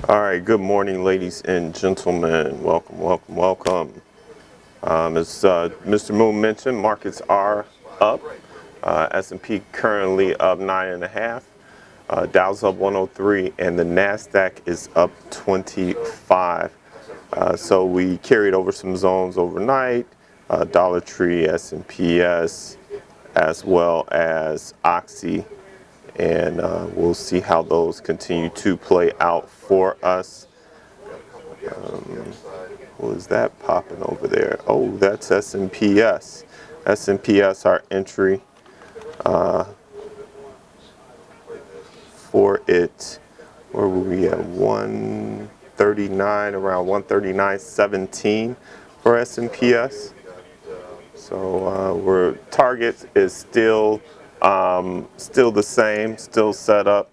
All right, good morning, ladies and gentlemen. Welcome, welcome, welcome. As Mr. Moon mentioned, markets are up. S&P currently up 9.5. Dow's up 103, and the Nasdaq is up 25. So we carried over some zones overnight. Dollar Tree, S&PS, as well as Oxy, and we'll see how those continue to play out for us. What is that popping over there? Oh, that's S&PS. S&PS, our entry for it. Where were we at? 139, around 139.17 for S&PS. So we're target is still the same, still set up.